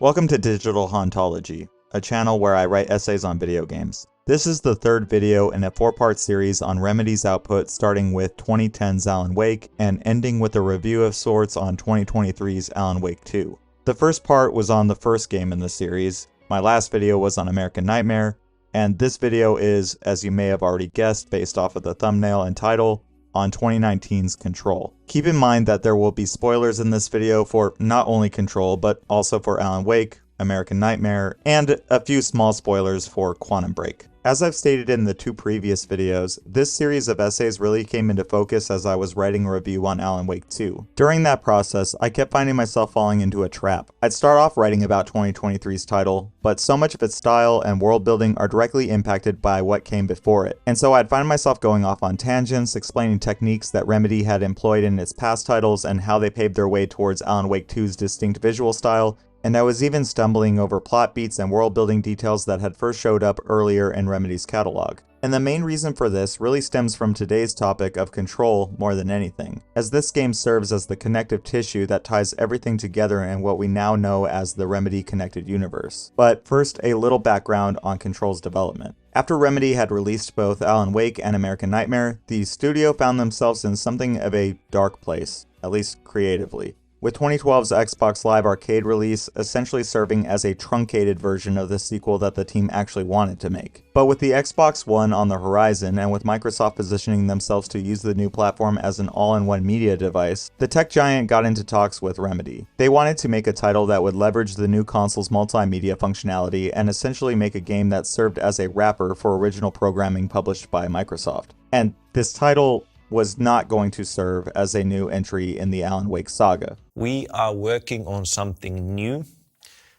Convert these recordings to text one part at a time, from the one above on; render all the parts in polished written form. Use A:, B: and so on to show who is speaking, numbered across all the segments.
A: Welcome to Digital Hauntology, a channel where I write essays on video games. This is the third video in a 4-part series on Remedy's output, starting with 2010's Alan Wake and ending with a review of sorts on 2023's Alan Wake 2. The first part was on the first game in the series, my last video was on American Nightmare, and this video is, as you may have already guessed based off of the thumbnail and title, on 2019's Control. Keep in mind that there will be spoilers in this video for not only Control, but also for Alan Wake, American Nightmare, and a few small spoilers for Quantum Break. As I've stated in the two previous videos, this series of essays really came into focus as I was writing a review on Alan Wake 2. During that process, I kept finding myself falling into a trap. I'd start off writing about 2023's title, but so much of its style and world building are directly impacted by what came before it. And so I'd find myself going off on tangents, explaining techniques that Remedy had employed in its past titles and how they paved their way towards Alan Wake 2's distinct visual style, and I was even stumbling over plot beats and world-building details that had first showed up earlier in Remedy's catalog. And the main reason for this really stems from today's topic of Control more than anything, as this game serves as the connective tissue that ties everything together in what we now know as the Remedy Connected Universe. But first, a little background on Control's development. After Remedy had released both Alan Wake and American Nightmare, the studio found themselves in something of a dark place, at least creatively, with 2012's Xbox Live Arcade release essentially serving as a truncated version of the sequel that the team actually wanted to make. But with the Xbox One on the horizon, and with Microsoft positioning themselves to use the new platform as an all-in-one media device, the tech giant got into talks with Remedy. They wanted to make a title that would leverage the new console's multimedia functionality and essentially make a game that served as a wrapper for original programming published by Microsoft. And this title was not going to serve as a new entry in the Alan Wake saga.
B: We are working on something new,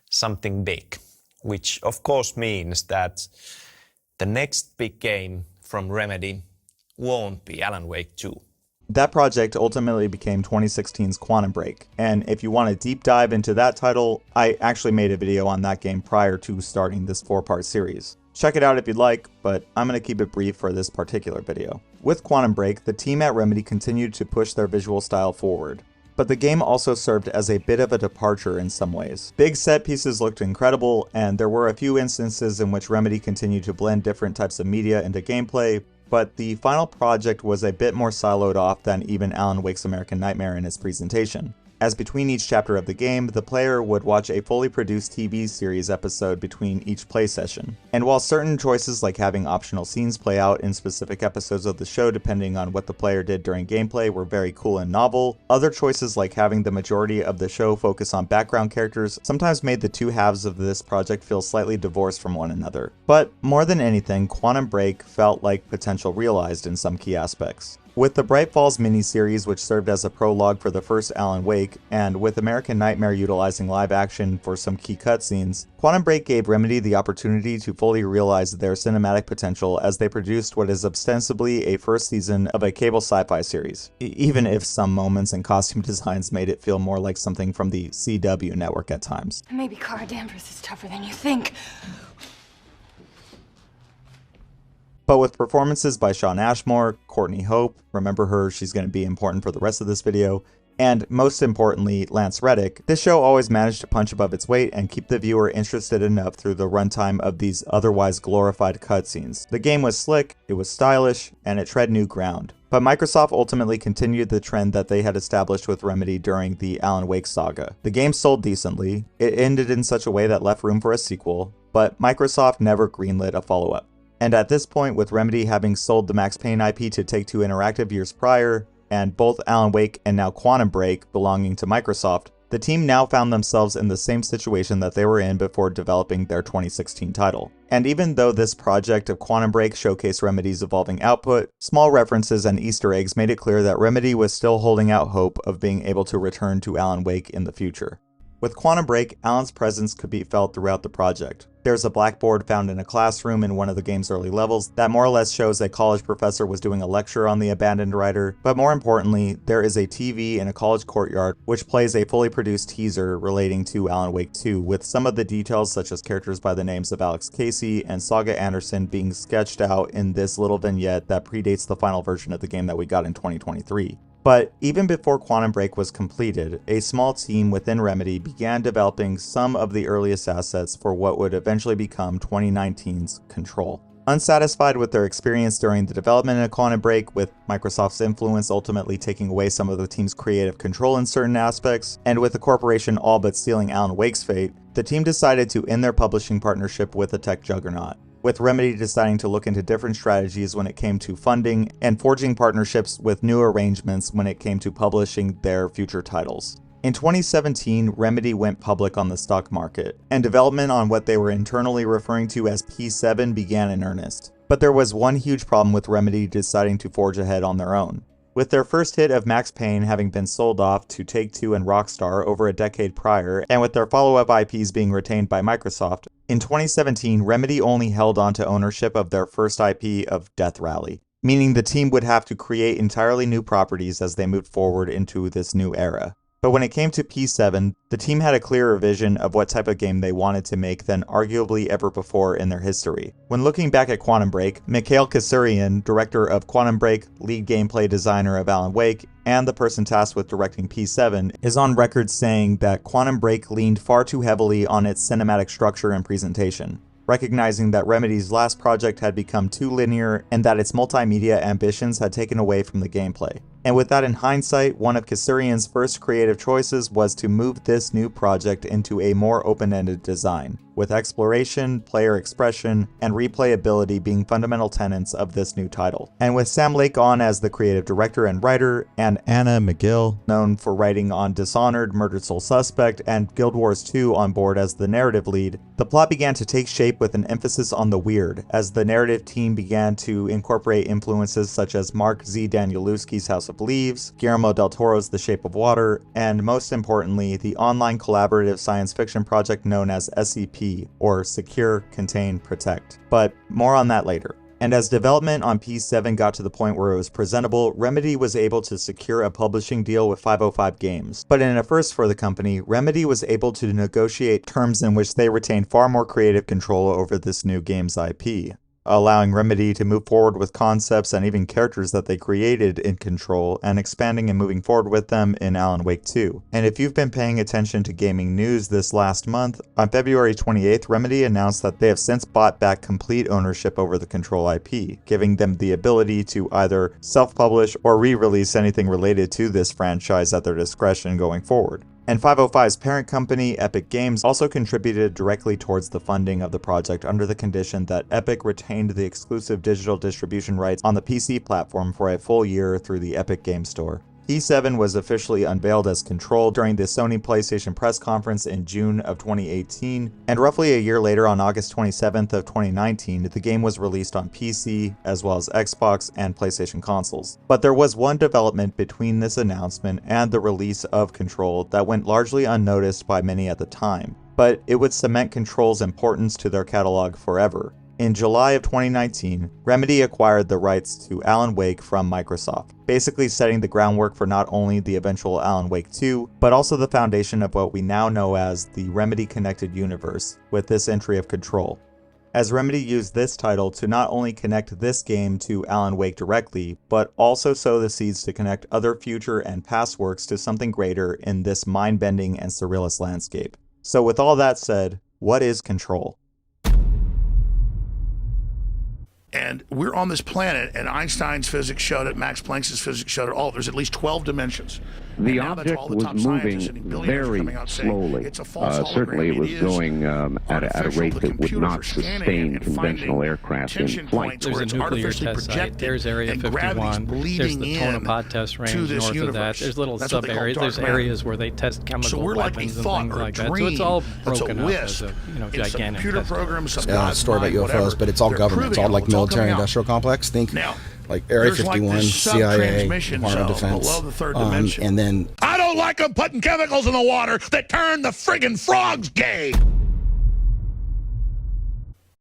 B: something big, which of course means that the next big game from Remedy won't be Alan Wake 2.
A: That project ultimately became 2016's Quantum Break, and if you want a deep dive into that title, I actually made a video on that game prior to starting this 4-part series. Check it out if you'd like, but I'm going to keep it brief for this particular video. With Quantum Break, the team at Remedy continued to push their visual style forward, but the game also served as a bit of a departure in some ways. Big set pieces looked incredible, and there were a few instances in which Remedy continued to blend different types of media into gameplay, but the final project was a bit more siloed off than even Alan Wake's American Nightmare in its presentation, as between each chapter of the game, the player would watch a fully produced TV series episode between each play session. And while certain choices like having optional scenes play out in specific episodes of the show depending on what the player did during gameplay were very cool and novel, other choices like having the majority of the show focus on background characters sometimes made the two halves of this project feel slightly divorced from one another. But more than anything, Quantum Break felt like potential realized in some key aspects. With the Bright Falls miniseries, which served as a prologue for the first Alan Wake, and with American Nightmare utilizing live action for some key cutscenes, Quantum Break gave Remedy the opportunity to fully realize their cinematic potential as they produced what is ostensibly a first season of a cable sci-fi series, even if some moments and costume designs made it feel more like something from the CW network at times.
C: Maybe Cara Danvers is tougher than you think.
A: But with performances by Shawn Ashmore, Courtney Hope, remember her, she's going to be important for the rest of this video, and most importantly, Lance Reddick, this show always managed to punch above its weight and keep the viewer interested enough through the runtime of these otherwise glorified cutscenes. The game was slick, it was stylish, and it tread new ground. But Microsoft ultimately continued the trend that they had established with Remedy during the Alan Wake saga. The game sold decently, it ended in such a way that left room for a sequel, but Microsoft never greenlit a follow-up. And at this point, with Remedy having sold the Max Payne IP to Take-Two Interactive years prior, and both Alan Wake and now Quantum Break belonging to Microsoft, the team now found themselves in the same situation that they were in before developing their 2016 title. And even though this project of Quantum Break showcased Remedy's evolving output, small references and Easter eggs made it clear that Remedy was still holding out hope of being able to return to Alan Wake in the future. With Quantum Break, Alan's presence could be felt throughout the project. There's a blackboard found in a classroom in one of the game's early levels that more or less shows a college professor was doing a lecture on the abandoned writer, but more importantly, there is a TV in a college courtyard which plays a fully produced teaser relating to Alan Wake 2, with some of the details such as characters by the names of Alex Casey and Saga Anderson being sketched out in this little vignette that predates the final version of the game that we got in 2023. But even before Quantum Break was completed, a small team within Remedy began developing some of the earliest assets for what would eventually become 2019's Control. Unsatisfied with their experience during the development of Quantum Break, with Microsoft's influence ultimately taking away some of the team's creative control in certain aspects, and with the corporation all but sealing Alan Wake's fate, the team decided to end their publishing partnership with the tech juggernaut, with Remedy deciding to look into different strategies when it came to funding and forging partnerships with new arrangements when it came to publishing their future titles. In 2017, Remedy went public on the stock market, and development on what they were internally referring to as P7 began in earnest. But there was one huge problem with Remedy deciding to forge ahead on their own. With their first hit of Max Payne having been sold off to Take-Two and Rockstar over a decade prior, and with their follow-up IPs being retained by Microsoft, in 2017, Remedy only held on to ownership of their first IP of Death Rally, meaning the team would have to create entirely new properties as they moved forward into this new era. But when it came to P7, the team had a clearer vision of what type of game they wanted to make than arguably ever before in their history. When looking back at Quantum Break, Mikhail Kasurian, director of Quantum Break, lead gameplay designer of Alan Wake, and the person tasked with directing P7, is on record saying that Quantum Break leaned far too heavily on its cinematic structure and presentation, recognizing that Remedy's last project had become too linear and that its multimedia ambitions had taken away from the gameplay. And with that in hindsight, one of Kasurian's first creative choices was to move this new project into a more open-ended design, with exploration, player expression, and replayability being fundamental tenets of this new title. And with Sam Lake on as the creative director and writer, and Anna McGill, known for writing on Dishonored, Murdered Soul Suspect, and Guild Wars 2 on board as the narrative lead, the plot began to take shape with an emphasis on the weird, as the narrative team began to incorporate influences such as Mark Z. Danielewski's House of Leaves, Guillermo del Toro's The Shape of Water, and most importantly, the online collaborative science fiction project known as SCP, or Secure, Contain, Protect. But more on that later. And as development on P7 got to the point where it was presentable, Remedy was able to secure a publishing deal with 505 Games. But in a first for the company, Remedy was able to negotiate terms in which they retained far more creative control over this new game's IP, allowing Remedy to move forward with concepts and even characters that they created in Control, and expanding and moving forward with them in Alan Wake 2. And if you've been paying attention to gaming news this last month, on February 28th, Remedy announced that they have since bought back complete ownership over the Control IP, giving them the ability to either self-publish or re-release anything related to this franchise at their discretion going forward. And 505's parent company, Epic Games, also contributed directly towards the funding of the project under the condition that Epic retained the exclusive digital distribution rights on the PC platform for a full year through the Epic Game Store. P7 was officially unveiled as Control during the Sony PlayStation press conference in June of 2018, and roughly a year later on August 27th of 2019, the game was released on PC, as well as Xbox and PlayStation consoles. But there was one development between this announcement and the release of Control that went largely unnoticed by many at the time, but it would cement Control's importance to their catalog forever. In July of 2019, Remedy acquired the rights to Alan Wake from Microsoft, basically setting the groundwork for not only the eventual Alan Wake 2, but also the foundation of what we now know as the Remedy Connected Universe, with this entry of Control. As Remedy used this title to not only connect this game to Alan Wake directly, but also sow the seeds to connect other future and past works to something greater in this mind-bending and surrealist landscape. So with all that said, what is Control?
D: And we're on this planet, and Einstein's physics showed it, Max Planck's physics showed it, there's at least 12 dimensions.
E: The object was moving very slowly. Certainly it was going at a rate that would not sustain conventional aircraft in flight.
F: There's a nuclear test site. There's Area 51. There's the Tonopah test range north of that. There's little sub-areas. There's areas where they test chemical weapons and things like that. So it's all broken up as a gigantic test.
G: Story about UFOs, but it's all government. It's all like military-industrial complex. Think like Area 51, CIA, Department of Defense, and then...
D: I don't like them putting chemicals in the water that turn the friggin' frogs gay!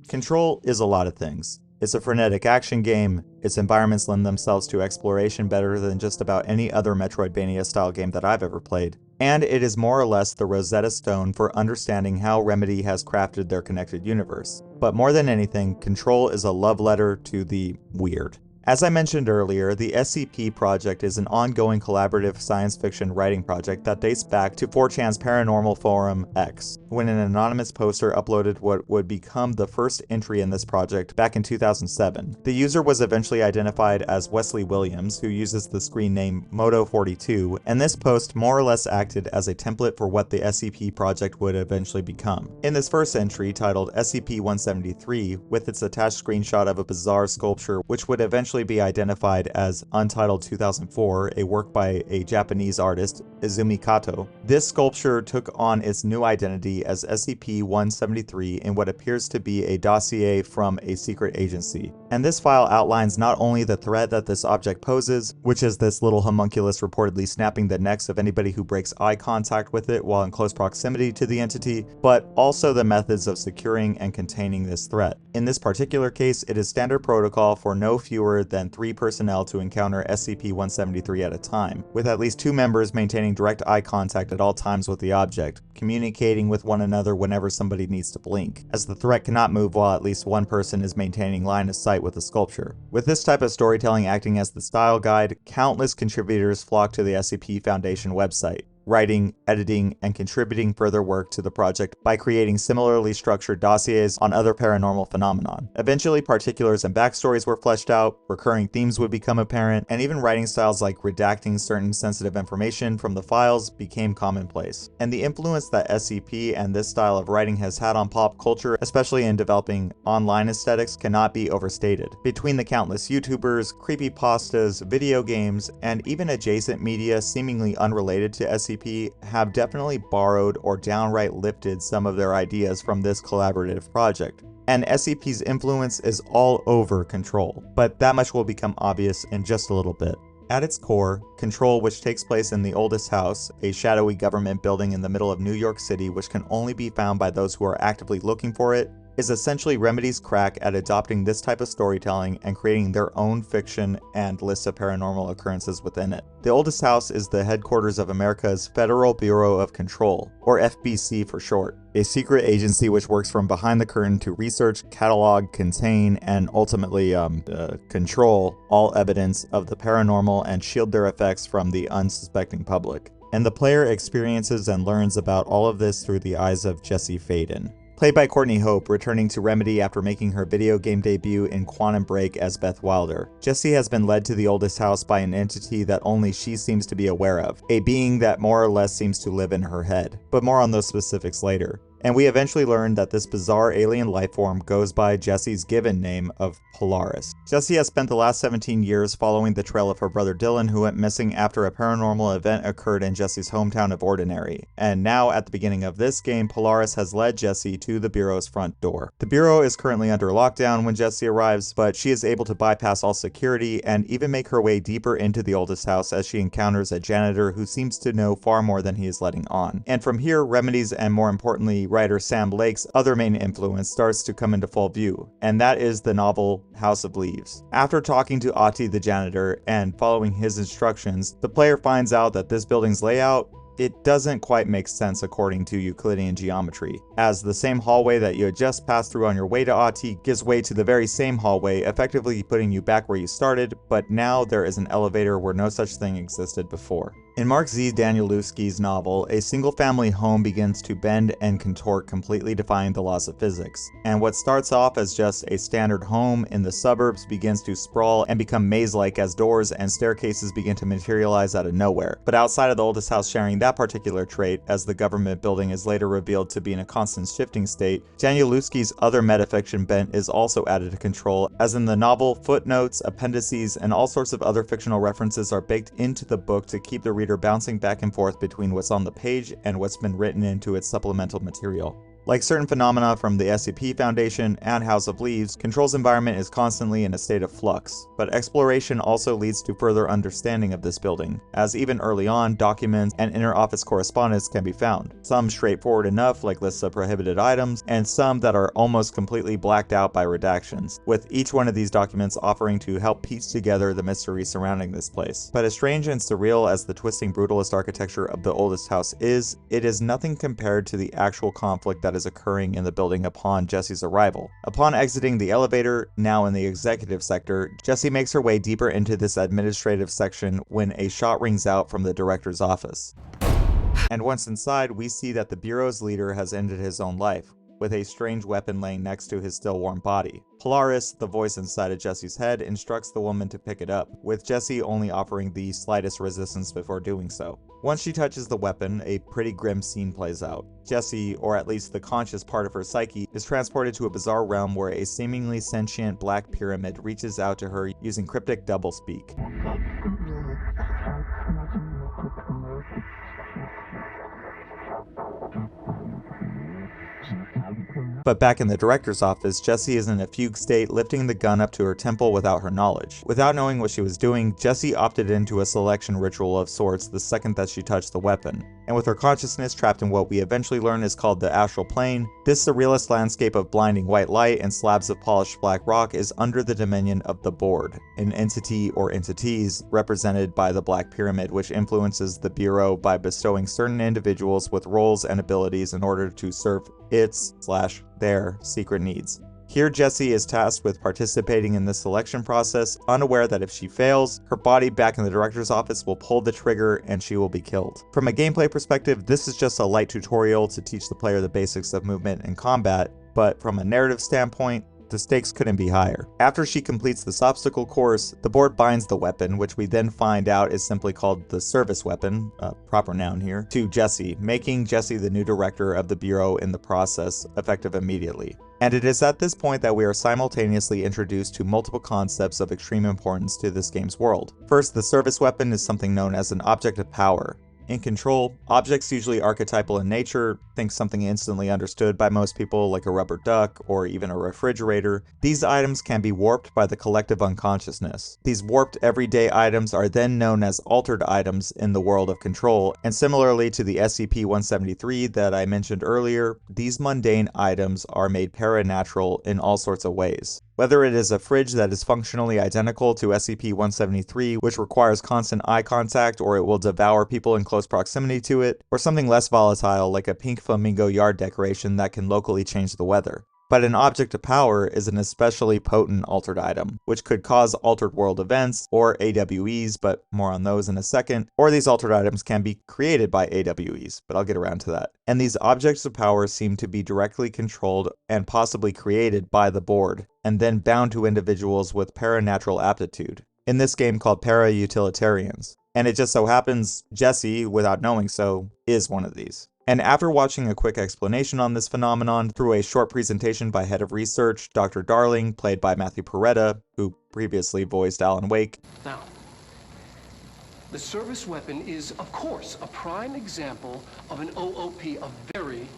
A: Control is a lot of things. It's a frenetic action game, its environments lend themselves to exploration better than just about any other Metroidvania-style game that I've ever played, and it is more or less the Rosetta Stone for understanding how Remedy has crafted their connected universe. But more than anything, Control is a love letter to the weird. As I mentioned earlier, the SCP project is an ongoing collaborative science fiction writing project that dates back to 4chan's Paranormal Forum X, when an anonymous poster uploaded what would become the first entry in this project back in 2007. The user was eventually identified as Wesley Williams, who uses the screen name Moto42, and this post more or less acted as a template for what the SCP project would eventually become. In this first entry, titled SCP-173, with its attached screenshot of a bizarre sculpture which would eventually be identified as Untitled 2004, a work by a Japanese artist, Izumi Kato. This sculpture took on its new identity as SCP-173 in what appears to be a dossier from a secret agency. And this file outlines not only the threat that this object poses, which is this little homunculus reportedly snapping the necks of anybody who breaks eye contact with it while in close proximity to the entity, but also the methods of securing and containing this threat. In this particular case, it is standard protocol for no fewer than 3 personnel to encounter SCP-173 at a time, with at least 2 members maintaining direct eye contact at all times with the object, communicating with one another whenever somebody needs to blink, as the threat cannot move while at least one person is maintaining line of sight with the sculpture. With this type of storytelling acting as the style guide, countless contributors flock to the SCP Foundation website, writing, editing, and contributing further work to the project by creating similarly structured dossiers on other paranormal phenomenon. Eventually, particulars and backstories were fleshed out, recurring themes would become apparent, and even writing styles like redacting certain sensitive information from the files became commonplace. And the influence that SCP and this style of writing has had on pop culture, especially in developing online aesthetics, cannot be overstated. Between the countless YouTubers, creepypastas, video games, and even adjacent media seemingly unrelated to SCP have definitely borrowed or downright lifted some of their ideas from this collaborative project. And SCP's influence is all over Control, but that much will become obvious in just a little bit. At its core, Control, which takes place in the Oldest House, a shadowy government building in the middle of New York City which can only be found by those who are actively looking for it, is essentially Remedy's crack at adopting this type of storytelling and creating their own fiction and list of paranormal occurrences within it. The Oldest House is the headquarters of America's Federal Bureau of Control, or FBC for short, a secret agency which works from behind the curtain to research, catalog, contain, and ultimately control all evidence of the paranormal and shield their effects from the unsuspecting public. And the player experiences and learns about all of this through the eyes of Jessie Faden, played by Courtney Hope, returning to Remedy after making her video game debut in Quantum Break as Beth Wilder. Jessie has been led to the Oldest House by an entity that only she seems to be aware of, a being that more or less seems to live in her head, but more on those specifics later. And we eventually learn that this bizarre alien lifeform goes by Jessie's given name of Polaris. Jessie has spent the last 17 years following the trail of her brother Dylan, who went missing after a paranormal event occurred in Jessie's hometown of Ordinary. And now, at the beginning of this game, Polaris has led Jessie to the Bureau's front door. The Bureau is currently under lockdown when Jessie arrives, but she is able to bypass all security and even make her way deeper into the Oldest House as she encounters a janitor who seems to know far more than he is letting on. And from here, Remedy's, and more importantly, writer Sam Lake's other main influence starts to come into full view, and that is the novel House of Leaves. After talking to Ati the janitor and following his instructions, the player finds out that this building's layout, it doesn't quite make sense according to Euclidean geometry, as the same hallway that you had just passed through on your way to Ati gives way to the very same hallway, effectively putting you back where you started, but now there is an elevator where no such thing existed before. In Mark Z. Danielewski's novel, a single-family home begins to bend and contort, completely defying the laws of physics. And what starts off as just a standard home in the suburbs begins to sprawl and become maze-like as doors and staircases begin to materialize out of nowhere. But outside of the Oldest House sharing that particular trait, as the government building is later revealed to be in a constant shifting state, Danielewski's other metafiction bent is also added to Control, as in the novel, footnotes, appendices, and all sorts of other fictional references are baked into the book to keep the reader bouncing back and forth between what's on the page and what's been written into its supplemental material. Like certain phenomena from the SCP Foundation and House of Leaves, Control's environment is constantly in a state of flux, but exploration also leads to further understanding of this building, as even early on, documents and inter-office correspondence can be found. Some straightforward enough, like lists of prohibited items, and some that are almost completely blacked out by redactions, with each one of these documents offering to help piece together the mystery surrounding this place. But as strange and surreal as the twisting brutalist architecture of the Oldest House is, it is nothing compared to the actual conflict that is occurring in the building upon Jesse's arrival. Upon exiting the elevator, now in the executive sector, Jesse makes her way deeper into this administrative section when a shot rings out from the director's office. And once inside, we see that the Bureau's leader has ended his own life, with a strange weapon laying next to his still warm body. Polaris, the voice inside of Jesse's head, instructs the woman to pick it up, with Jesse only offering the slightest resistance before doing so. Once she touches the weapon, a pretty grim scene plays out. Jesse, or at least the conscious part of her psyche, is transported to a bizarre realm where a seemingly sentient black pyramid reaches out to her using cryptic doublespeak. But back in the director's office, Jesse is in a fugue state, lifting the gun up to her temple without her knowledge. Without knowing what she was doing, Jesse opted into a selection ritual of sorts the second that she touched the weapon. And with her consciousness trapped in what we eventually learn is called the astral plane, this surrealist landscape of blinding white light and slabs of polished black rock is under the dominion of the Board, an entity or entities represented by the Black Pyramid, which influences the Bureau by bestowing certain individuals with roles and abilities in order to serve its/their secret needs. Here, Jesse is tasked with participating in this selection process, unaware that if she fails, her body back in the director's office will pull the trigger and she will be killed. From a gameplay perspective, this is just a light tutorial to teach the player the basics of movement and combat, but from a narrative standpoint, the stakes couldn't be higher. After she completes this obstacle course, the Board binds the weapon, which we then find out is simply called the service weapon, a proper noun here, to Jesse, making Jesse the new director of the Bureau in the process, effective immediately. And it is at this point that we are simultaneously introduced to multiple concepts of extreme importance to this game's world. First, the service weapon is something known as an object of power. In Control, objects usually archetypal in nature, think something instantly understood by most people like a rubber duck or even a refrigerator, these items can be warped by the collective unconsciousness. These warped everyday items are then known as altered items in the world of Control, and similarly to the SCP-173 that I mentioned earlier, these mundane items are made paranatural in all sorts of ways. Whether it is a fridge that is functionally identical to SCP-173, which requires constant eye contact or it will devour people in close proximity to it, or something less volatile like a pink flamingo yard decoration that can locally change the weather. But an object of power is an especially potent altered item, which could cause altered world events, or AWEs, but more on those in a second, or these altered items can be created by AWEs, but I'll get around to that. And these objects of power seem to be directly controlled and possibly created by the Board, and then bound to individuals with paranatural aptitude, in this game called para-utilitarians. And it just so happens Jesse, without knowing so, is one of these. And after watching a quick explanation on this phenomenon through a short presentation by Head of Research, Dr. Darling, played by Matthew Peretta, who previously voiced Alan Wake.
H: Now, the service weapon is, of course, a prime example of an OOP, a very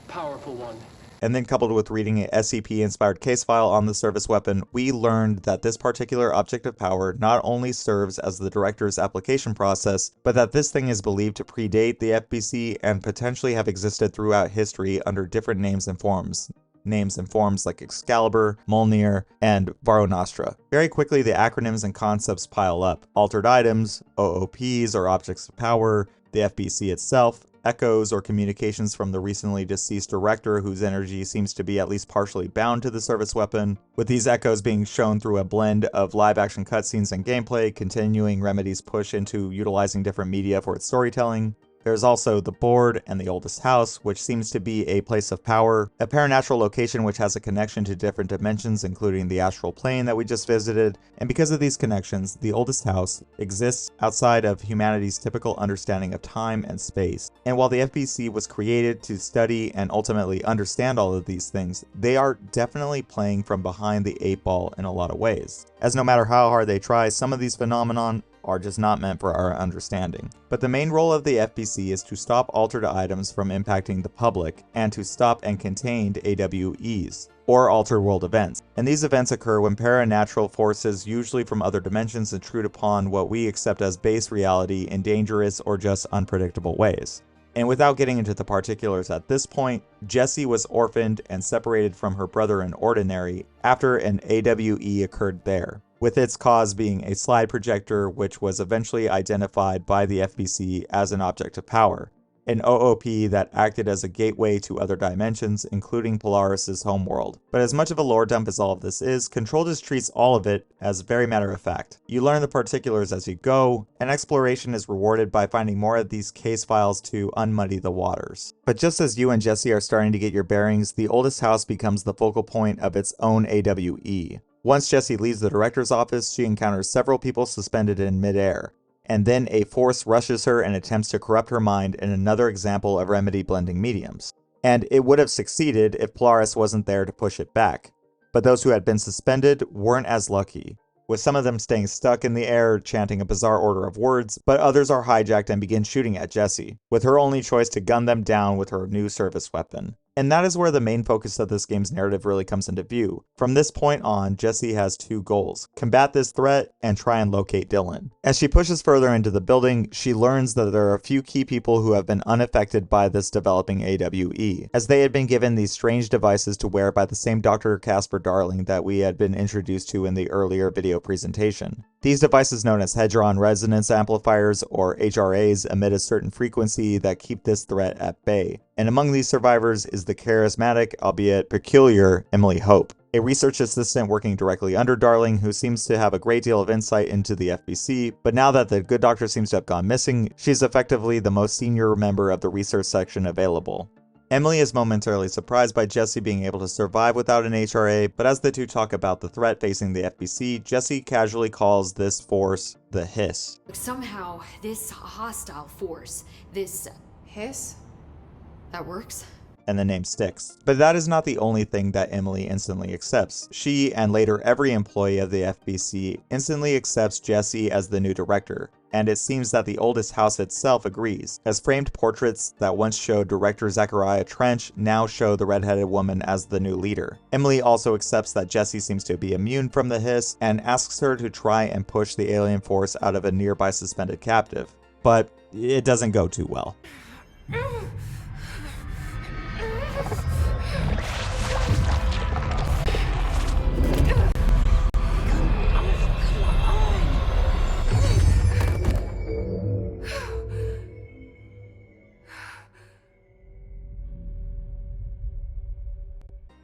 H: powerful one.
A: And then coupled with reading an SCP-inspired case file on the service weapon, we learned that this particular object of power not only serves as the director's application process, but that this thing is believed to predate the FBC and potentially have existed throughout history under different names and forms. Names and forms like Excalibur, Mjolnir, and Varonostra. Very quickly, the acronyms and concepts pile up. Altered items, OOPs or objects of power, the FBC itself, echoes or communications from the recently deceased director whose energy seems to be at least partially bound to the service weapon, with these echoes being shown through a blend of live-action cutscenes and gameplay, continuing Remedy's push into utilizing different media for its storytelling. There's also the Board and the Oldest House, which seems to be a place of power, a paranatural location which has a connection to different dimensions, including the astral plane that we just visited, and because of these connections, the Oldest House exists outside of humanity's typical understanding of time and space. And while the FBC was created to study and ultimately understand all of these things, they are definitely playing from behind the 8-ball in a lot of ways, as no matter how hard they try, some of these phenomenon are just not meant for our understanding. But the main role of the FBC is to stop altered items from impacting the public, and to stop and contain AWEs, or altered world events. And these events occur when paranatural forces, usually from other dimensions, intrude upon what we accept as base reality in dangerous or just unpredictable ways. And without getting into the particulars at this point, Jessie was orphaned and separated from her brother in Ordinary after an AWE occurred there, with its cause being a slide projector which was eventually identified by the FBC as an object of power. an OOP that acted as a gateway to other dimensions, including Polaris' homeworld. But as much of a lore dump as all of this is, Control just treats all of it as very matter of fact. You learn the particulars as you go, and exploration is rewarded by finding more of these case files to unmuddy the waters. But just as you and Jesse are starting to get your bearings, the oldest house becomes the focal point of its own AWE. Once Jesse leaves the director's office, she encounters several people suspended in midair, and then a force rushes her and attempts to corrupt her mind in another example of Remedy blending mediums. And it would have succeeded if Polaris wasn't there to push it back. But those who had been suspended weren't as lucky, with some of them staying stuck in the air chanting a bizarre order of words, but others are hijacked and begin shooting at Jesse, with her only choice to gun them down with her new service weapon. And that is where the main focus of this game's narrative really comes into view. From this point on, Jesse has two goals: combat this threat and try and locate Dylan. As she pushes further into the building, she learns that there are a few key people who have been unaffected by this developing AWE, as they had been given these strange devices to wear by the same Dr. Casper Darling that we had been introduced to in the earlier video presentation. These devices, known as Hedron Resonance Amplifiers, or HRAs, emit a certain frequency that keep this threat at bay. And among these survivors is the charismatic, albeit peculiar, Emily Hope, a research assistant working directly under Darling, who seems to have a great deal of insight into the FBC, but now that the good doctor seems to have gone missing, she's effectively the most senior member of the research section available. Emily is momentarily surprised by Jesse being able to survive without an HRA, but as the two talk about the threat facing the FBC, Jesse casually calls this force the Hiss.
I: Somehow, this hostile force, this hiss, that works?
A: And the name sticks. But that is not the only thing that Emily instantly accepts. She, and later every employee of the FBC, instantly accepts Jesse as the new director. And it seems that the oldest house itself agrees, as framed portraits that once showed director Zachariah Trench now show the redheaded woman as the new leader. Emily also accepts that Jesse seems to be immune from the hiss, and asks her to try and push the alien force out of a nearby suspended captive. But it doesn't go too well.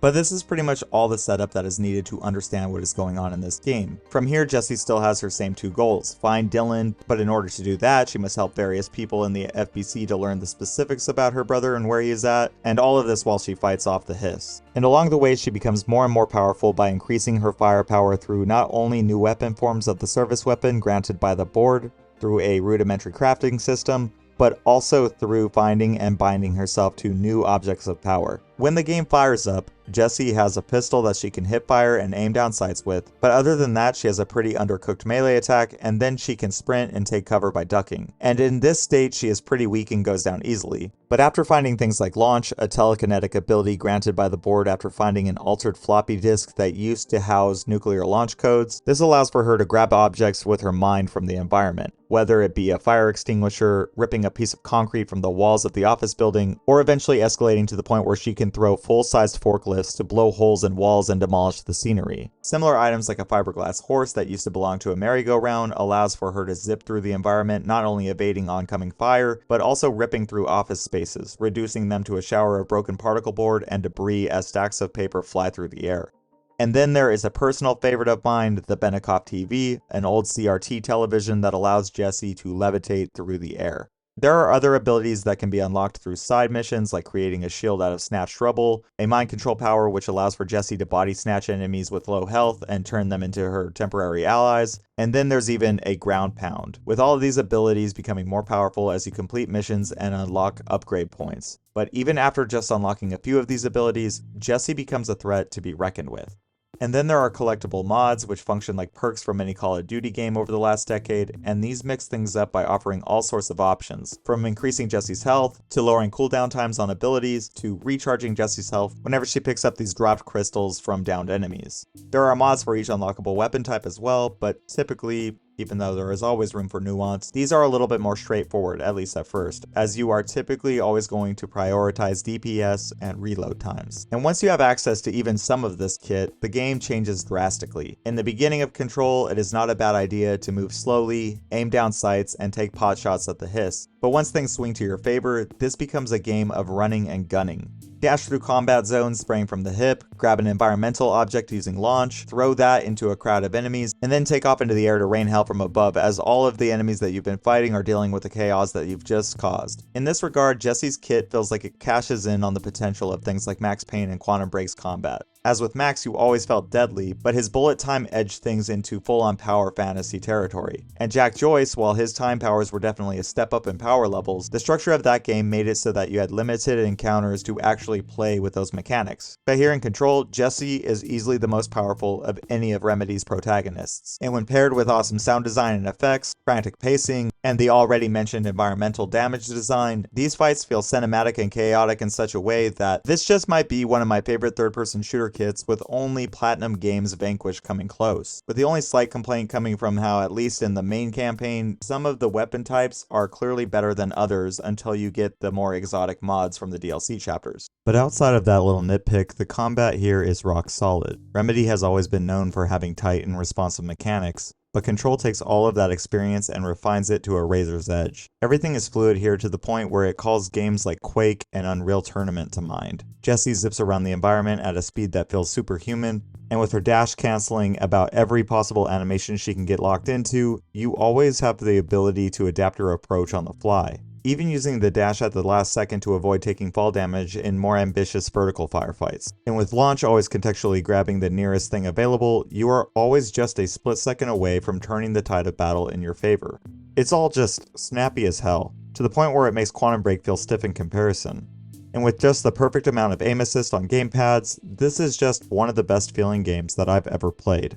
A: But this is pretty much all the setup that is needed to understand what is going on in this game. From here, Jessie still has her same two goals: find Dylan, but in order to do that, she must help various people in the FBC to learn the specifics about her brother and where he is at, and all of this while she fights off the hiss. And along the way, she becomes more and more powerful by increasing her firepower through not only new weapon forms of the service weapon granted by the board, through a rudimentary crafting system, but also through finding and binding herself to new objects of power. When the game fires up, Jessie has a pistol that she can hip fire and aim down sights with, but other than that, she has a pretty undercooked melee attack, and then she can sprint and take cover by ducking. And in this state, she is pretty weak and goes down easily. But after finding things like Launch, a telekinetic ability granted by the board after finding an altered floppy disk that used to house nuclear launch codes, this allows for her to grab objects with her mind from the environment, whether it be a fire extinguisher, ripping a piece of concrete from the walls of the office building, or eventually escalating to the point where she can throw full-sized forklifts to blow holes in walls and demolish the scenery. Similar items like a fiberglass horse that used to belong to a merry-go-round allows for her to zip through the environment, not only evading oncoming fire, but also ripping through office spaces, reducing them to a shower of broken particle board and debris as stacks of paper fly through the air. And then there is a personal favorite of mine, the Benikoff TV, an old CRT television that allows Jessie to levitate through the air. There are other abilities that can be unlocked through side missions, like creating a shield out of snatched rubble, a mind control power which allows for Jessie to body snatch enemies with low health and turn them into her temporary allies, and then there's even a ground pound, with all of these abilities becoming more powerful as you complete missions and unlock upgrade points. But even after just unlocking a few of these abilities, Jessie becomes a threat to be reckoned with. And then there are collectible mods, which function like perks from any Call of Duty game over the last decade, and these mix things up by offering all sorts of options, from increasing Jessie's health, to lowering cooldown times on abilities, to recharging Jessie's health whenever she picks up these dropped crystals from downed enemies. There are mods for each unlockable weapon type as well, but typically, even though there is always room for nuance, these are a little bit more straightforward, at least at first, as you are typically always going to prioritize DPS and reload times. And once you have access to even some of this kit, the game changes drastically. In the beginning of Control, it is not a bad idea to move slowly, aim down sights, and take pot shots at the hiss. But once things swing to your favor, this becomes a game of running and gunning. Dash through combat zones spraying from the hip, grab an environmental object using launch, throw that into a crowd of enemies, and then take off into the air to rain hell from above as all of the enemies that you've been fighting are dealing with the chaos that you've just caused. In this regard, Jesse's kit feels like it cashes in on the potential of things like Max Payne and Quantum Break's combat. As with Max, you always felt deadly, but his bullet time edged things into full-on power fantasy territory. And Jack Joyce, while his time powers were definitely a step up in power levels, the structure of that game made it so that you had limited encounters to actually play with those mechanics. But here in Control, Jesse is easily the most powerful of any of Remedy's protagonists. And when paired with awesome sound design and effects, frantic pacing, and the already mentioned environmental damage design, these fights feel cinematic and chaotic in such a way that this just might be one of my favorite third-person shooter kits, with only Platinum Games Vanquish coming close. With the only slight complaint coming from how, at least in the main campaign, some of the weapon types are clearly better than others until you get the more exotic mods from the DLC chapters. But outside of that little nitpick, the combat here is rock solid. Remedy has always been known for having tight and responsive mechanics, but Control takes all of that experience and refines it to a razor's edge. Everything is fluid here to the point where it calls games like Quake and Unreal Tournament to mind. Jessie zips around the environment at a speed that feels superhuman, and with her dash canceling about every possible animation she can get locked into, you always have the ability to adapt your approach on the fly. Even using the dash at the last second to avoid taking fall damage in more ambitious vertical firefights. And with launch always contextually grabbing the nearest thing available, you are always just a split second away from turning the tide of battle in your favor. It's all just snappy as hell, to the point where it makes Quantum Break feel stiff in comparison. And with just the perfect amount of aim assist on gamepads, this is just one of the best feeling games that I've ever played.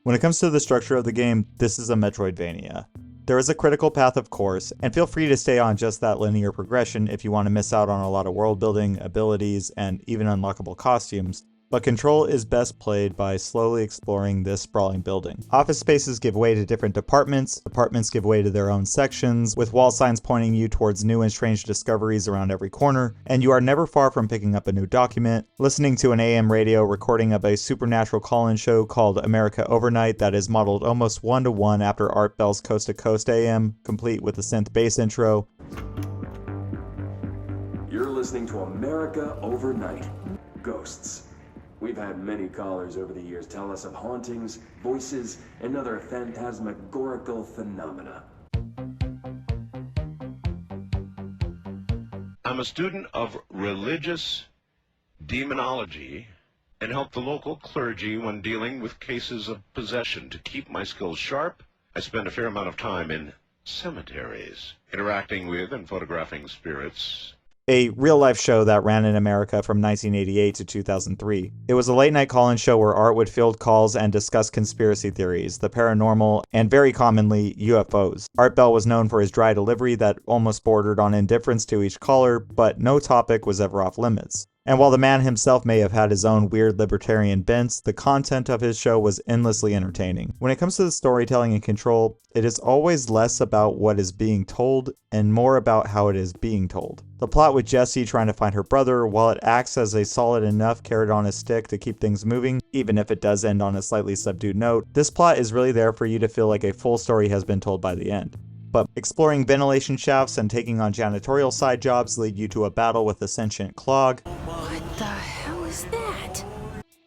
A: When it comes to the structure of the game, this is a Metroidvania. There is a critical path, of course, and feel free to stay on just that linear progression if you want to miss out on a lot of world building, abilities, and even unlockable costumes, but Control is best played by slowly exploring this sprawling building. Office spaces give way to different departments give way to their own sections, with wall signs pointing you towards new and strange discoveries around every corner, and you are never far from picking up a new document, listening to an AM radio recording of a supernatural call-in show called America Overnight that is modeled almost one-to-one after Art Bell's Coast to Coast AM, complete with a synth bass intro.
J: You're listening to America Overnight. Ghosts. We've had many callers over the years tell us of hauntings, voices, and other phantasmagorical phenomena.
K: I'm a student of religious demonology and help the local clergy when dealing with cases of possession. To keep my skills sharp, I spend a fair amount of time in cemeteries, interacting with and photographing spirits.
A: A real-life show that ran in America from 1988 to 2003. It was a late-night call-in show where Art would field calls and discuss conspiracy theories, the paranormal, and very commonly, UFOs. Art Bell was known for his dry delivery that almost bordered on indifference to each caller, but no topic was ever off limits. And while the man himself may have had his own weird libertarian bents, the content of his show was endlessly entertaining. When it comes to the storytelling and Control, it is always less about what is being told and more about how it is being told. The plot with Jessie trying to find her brother, while it acts as a solid enough carrot on a stick to keep things moving, even if it does end on a slightly subdued note, this plot is really there for you to feel like a full story has been told by the end. But exploring ventilation shafts and taking on janitorial side jobs lead you to a battle with a sentient clog.
C: What the hell is that?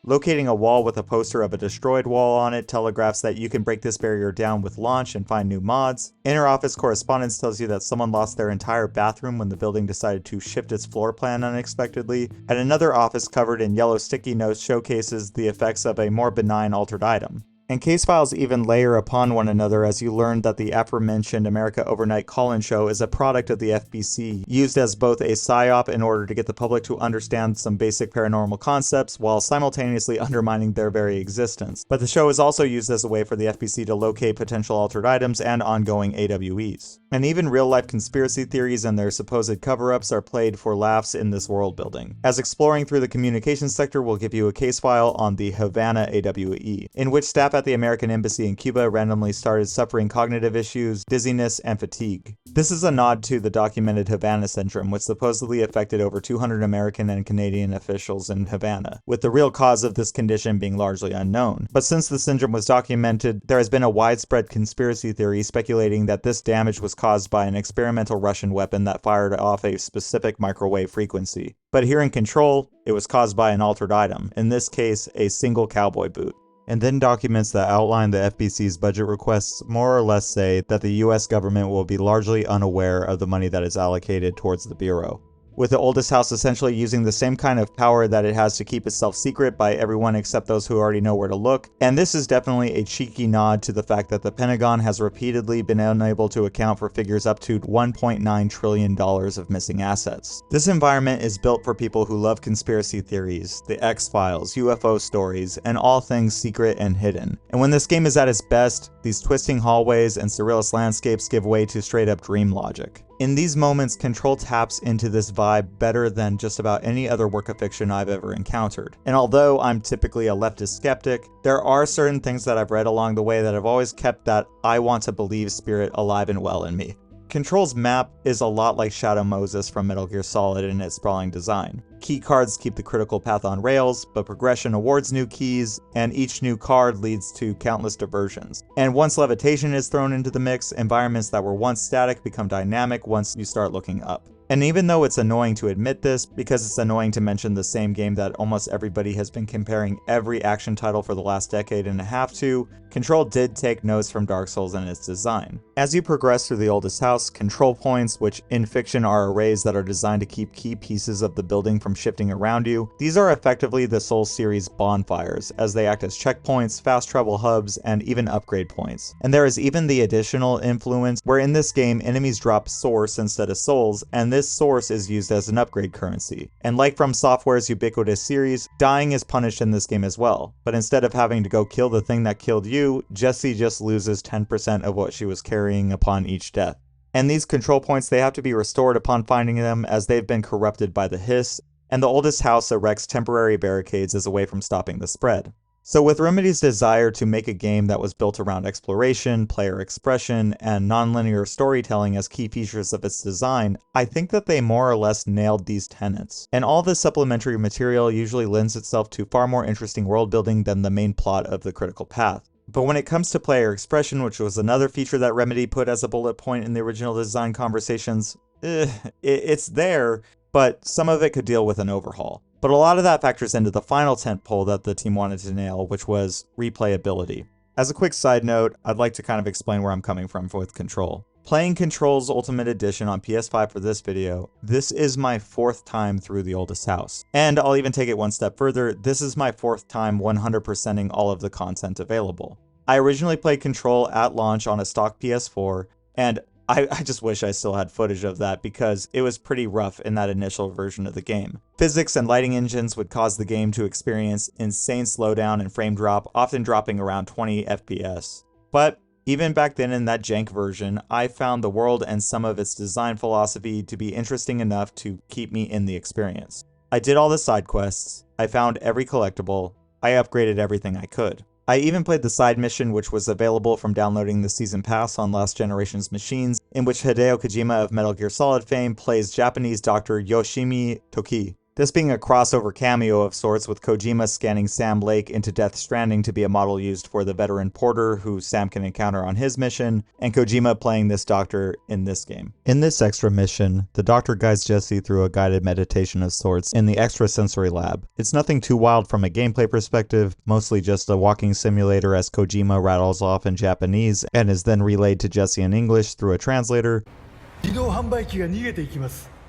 A: Locating a wall with a poster of a destroyed wall on it telegraphs that you can break this barrier down with launch and find new mods. Inter-office correspondence tells you that someone lost their entire bathroom when the building decided to shift its floor plan unexpectedly, and another office covered in yellow sticky notes showcases the effects of a more benign altered item. And case files even layer upon one another as you learn that the aforementioned America Overnight call-in show is a product of the FBC, used as both a psyop in order to get the public to understand some basic paranormal concepts while simultaneously undermining their very existence. But the show is also used as a way for the FBC to locate potential altered items and ongoing AWEs. And even real-life conspiracy theories and their supposed cover-ups are played for laughs in this world building, as exploring through the communications sector will give you a case file on the Havana AWE, in which staff at the American embassy in Cuba randomly started suffering cognitive issues, dizziness, and fatigue. This is a nod to the documented Havana syndrome, which supposedly affected over 200 American and Canadian officials in Havana, with the real cause of this condition being largely unknown. But since the syndrome was documented, there has been a widespread conspiracy theory speculating that this damage was caused by an experimental Russian weapon that fired off a specific microwave frequency. But here in Control, it was caused by an altered item, in this case, a single cowboy boot. And then documents that outline the FBC's budget requests more or less say that the US government will be largely unaware of the money that is allocated towards the Bureau, with the oldest house essentially using the same kind of power that it has to keep itself secret by everyone except those who already know where to look. And this is definitely a cheeky nod to the fact that the Pentagon has repeatedly been unable to account for figures up to $1.9 trillion of missing assets. This environment is built for people who love conspiracy theories, the X-Files, UFO stories, and all things secret and hidden. And when this game is at its best, these twisting hallways and surrealist landscapes give way to straight up dream logic. In these moments, Control taps into this vibe better than just about any other work of fiction I've ever encountered. And although I'm typically a leftist skeptic, there are certain things that I've read along the way that have always kept that I want to believe spirit alive and well in me. Control's map is a lot like Shadow Moses from Metal Gear Solid in its sprawling design. Key cards keep the critical path on rails, but progression awards new keys, and each new card leads to countless diversions. And once levitation is thrown into the mix, environments that were once static become dynamic once you start looking up. And even though it's annoying to admit this, because it's annoying to mention the same game that almost everybody has been comparing every action title for the last decade and a half to, Control did take notes from Dark Souls in its design. As you progress through the oldest house, control points, which in fiction are arrays that are designed to keep key pieces of the building from shifting around you, these are effectively the Souls series bonfires, as they act as checkpoints, fast travel hubs, and even upgrade points. And there is even the additional influence where in this game enemies drop source instead of souls, and this source is used as an upgrade currency. And like from Software's ubiquitous series, dying is punished in this game as well, but instead of having to go kill the thing that killed you, Jessie just loses 10% of what she was carrying upon each death. And these control points, they have to be restored upon finding them, as they've been corrupted by the hiss, and the oldest house erects temporary barricades as a way from stopping the spread. So with Remedy's desire to make a game that was built around exploration, player expression, and non-linear storytelling as key features of its design, I think that they more or less nailed these tenets. And all this supplementary material usually lends itself to far more interesting world building than the main plot of the critical path. But when it comes to player expression, which was another feature that Remedy put as a bullet point in the original design conversations, it's there, but some of it could deal with an overhaul. But a lot of that factors into the final tentpole that the team wanted to nail, which was replayability. As a quick side note, I'd like to kind of explain where I'm coming from with Control. Playing Control's Ultimate Edition on PS5 for this video, this is my 4th time through the oldest house. And I'll even take it one step further, this is my 4th time 100%ing all of the content available. I originally played Control at launch on a stock PS4, and I just wish I still had footage of that because it was pretty rough in that initial version of the game. Physics and lighting engines would cause the game to experience insane slowdown and frame drop, often dropping around 20 FPS. But even back then in that jank version, I found the world and some of its design philosophy to be interesting enough to keep me in the experience. I did all the side quests, I found every collectible, I upgraded everything I could. I even played the side mission, which was available from downloading the Season Pass on last generation's machines, in which Hideo Kojima of Metal Gear Solid fame plays Japanese Dr. Yoshimi Toki. This being a crossover cameo of sorts, with Kojima scanning Sam Lake into Death Stranding to be a model used for the veteran Porter who Sam can encounter on his mission, and Kojima playing this doctor in this game. In this extra mission, the doctor guides Jessie through a guided meditation of sorts in the extrasensory lab. It's nothing too wild from a gameplay perspective, mostly just a walking simulator as Kojima rattles off in Japanese and is then relayed to Jessie in English through a translator.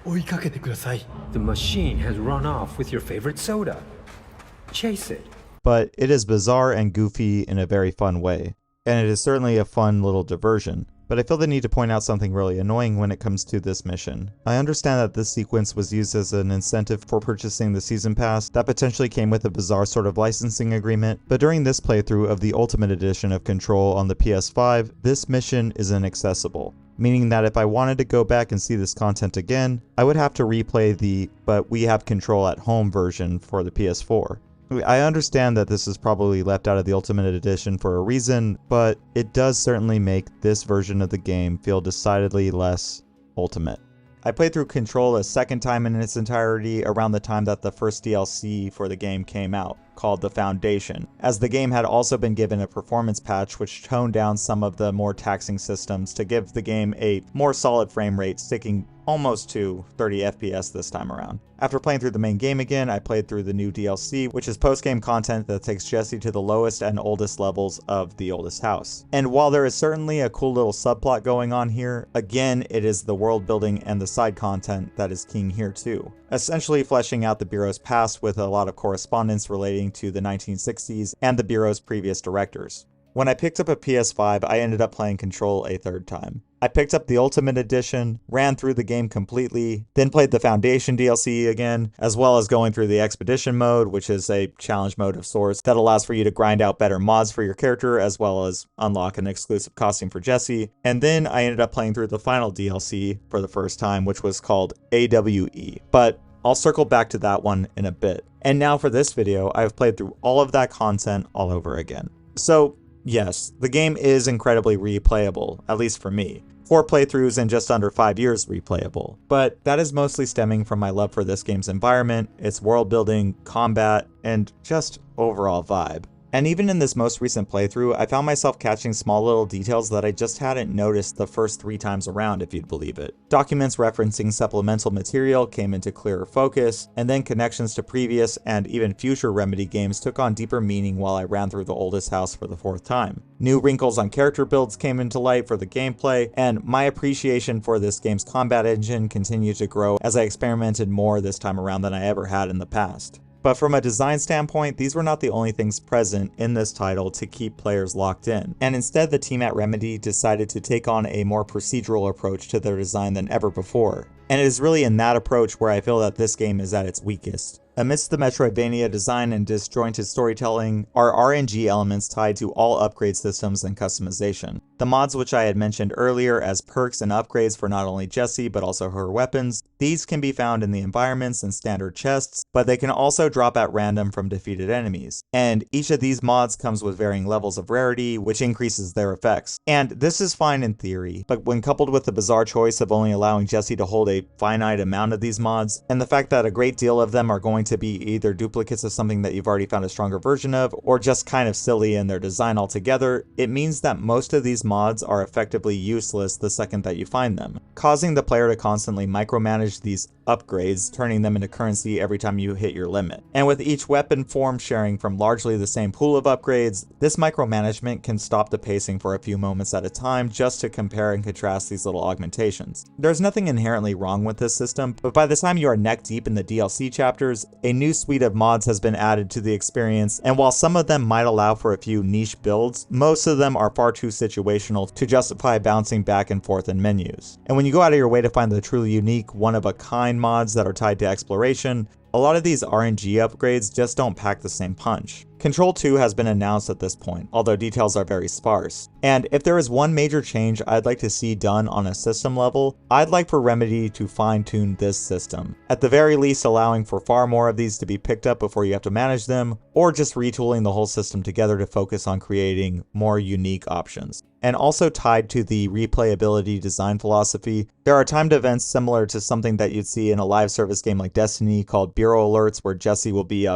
L: The machine has run off with your favorite soda. Chase it.
A: But it is bizarre and goofy in a very fun way, and it is certainly a fun little diversion. But I feel the need to point out something really annoying when it comes to this mission. I understand that this sequence was used as an incentive for purchasing the Season Pass that potentially came with a bizarre sort of licensing agreement, but during this playthrough of the Ultimate Edition of Control on the PS5, this mission is inaccessible. Meaning that if I wanted to go back and see this content again, I would have to replay the "but we have Control at home" version for the PS4. I understand that this is probably left out of the Ultimate Edition for a reason, but it does certainly make this version of the game feel decidedly less ultimate. I played through Control a second time in its entirety around the time that the first DLC for the game came out, called The Foundation, as the game had also been given a performance patch which toned down some of the more taxing systems to give the game a more solid frame rate, sticking almost to 30 FPS this time around. After playing through the main game again, I played through the new DLC, which is post-game content that takes Jesse to the lowest and oldest levels of the oldest house. And while there is certainly a cool little subplot going on here, again, it is the world building and the side content that is king here too. Essentially fleshing out the Bureau's past with a lot of correspondence relating to the 1960s and the Bureau's previous directors. When I picked up a PS5, I ended up playing Control a third time. I picked up the Ultimate Edition, ran through the game completely, then played the Foundation DLC again, as well as going through the Expedition mode, which is a challenge mode of sorts that allows for you to grind out better mods for your character, as well as unlock an exclusive costume for Jesse. And then I ended up playing through the final DLC for the first time, which was called AWE. But I'll circle back to that one in a bit. And now for this video, I've played through all of that content all over again. So, yes, the game is incredibly replayable, at least for me. 4 playthroughs in just under 5 years replayable. But that is mostly stemming from my love for this game's environment, its world building, combat, and just overall vibe. And even in this most recent playthrough, I found myself catching small little details that I just hadn't noticed the first 3 times around, if you'd believe it. Documents referencing supplemental material came into clearer focus, and then connections to previous and even future Remedy games took on deeper meaning while I ran through the oldest house for the 4th time. New wrinkles on character builds came into light for the gameplay, and my appreciation for this game's combat engine continued to grow as I experimented more this time around than I ever had in the past. But from a design standpoint, these were not the only things present in this title to keep players locked in, and instead the team at Remedy decided to take on a more procedural approach to their design than ever before. And it is really in that approach where I feel that this game is at its weakest. Amidst the Metroidvania design and disjointed storytelling are RNG elements tied to all upgrade systems and customization. The mods which I had mentioned earlier as perks and upgrades for not only Jessie but also her weapons, these can be found in the environments and standard chests, but they can also drop at random from defeated enemies. And each of these mods comes with varying levels of rarity, which increases their effects. And this is fine in theory, but when coupled with the bizarre choice of only allowing Jessie to hold a finite amount of these mods, and the fact that a great deal of them are going to be either duplicates of something that you've already found a stronger version of, or just kind of silly in their design altogether, it means that most of these mods are effectively useless the second that you find them, causing the player to constantly micromanage these upgrades, turning them into currency every time you hit your limit. And with each weapon form sharing from largely the same pool of upgrades, this micromanagement can stop the pacing for a few moments at a time just to compare and contrast these little augmentations. There's nothing inherently wrong with this system, but by the time you are neck deep in the DLC chapters, a new suite of mods has been added to the experience, and while some of them might allow for a few niche builds, most of them are far too situational to justify bouncing back and forth in menus. And when you go out of your way to find the truly unique, one-of-a-kind mods that are tied to exploration, a lot of these RNG upgrades just don't pack the same punch. Control 2 has been announced at this point, although details are very sparse. And if there is one major change I'd like to see done on a system level, I'd like for Remedy to fine-tune this system. At the very least allowing for far more of these to be picked up before you have to manage them, or just retooling the whole system together to focus on creating more unique options. And also tied to the replayability design philosophy, there are timed events similar to something that you'd see in a live service game like Destiny called Bureau Alerts, where Jesse will be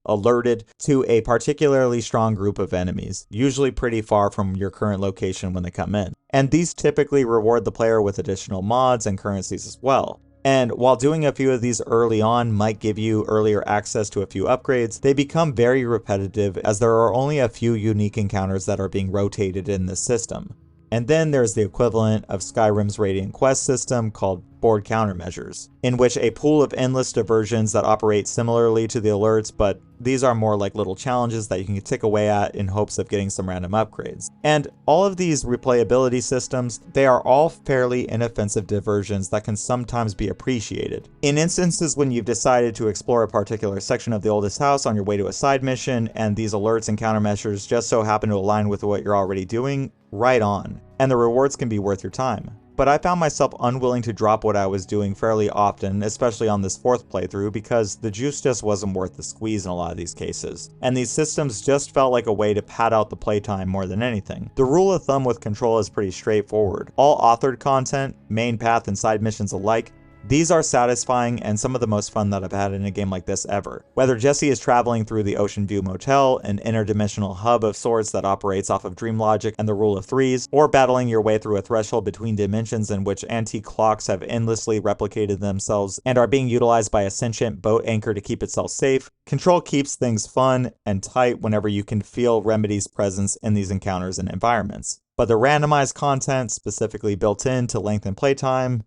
A: alerted to a particularly strong group of enemies, usually pretty far from your current location when they come in. And these typically reward the player with additional mods and currencies as well. And while doing a few of these early on might give you earlier access to a few upgrades, they become very repetitive as there are only a few unique encounters that are being rotated in this system. And then there's the equivalent of Skyrim's Radiant Quest system called board countermeasures, in which a pool of endless diversions that operate similarly to the alerts, but these are more like little challenges that you can tick away at in hopes of getting some random upgrades. And all of these replayability systems, they are all fairly inoffensive diversions that can sometimes be appreciated. In instances when you've decided to explore a particular section of the oldest house on your way to a side mission, and these alerts and countermeasures just so happen to align with what you're already doing, right on. And the rewards can be worth your time. but I found myself unwilling to drop what I was doing fairly often, especially on this 4th playthrough, because the juice just wasn't worth the squeeze in a lot of these cases. And these systems just felt like a way to pad out the playtime more than anything. The rule of thumb with Control is pretty straightforward. All authored content, main path and side missions alike, these are satisfying and some of the most fun that I've had in a game like this ever. Whether Jesse is traveling through the Ocean View Motel, an interdimensional hub of sorts that operates off of dream logic and the rule of threes, or battling your way through a threshold between dimensions in which antique clocks have endlessly replicated themselves and are being utilized by a sentient boat anchor to keep itself safe, Control keeps things fun and tight whenever you can feel Remedy's presence in these encounters and environments. But the randomized content, specifically built in to lengthen playtime,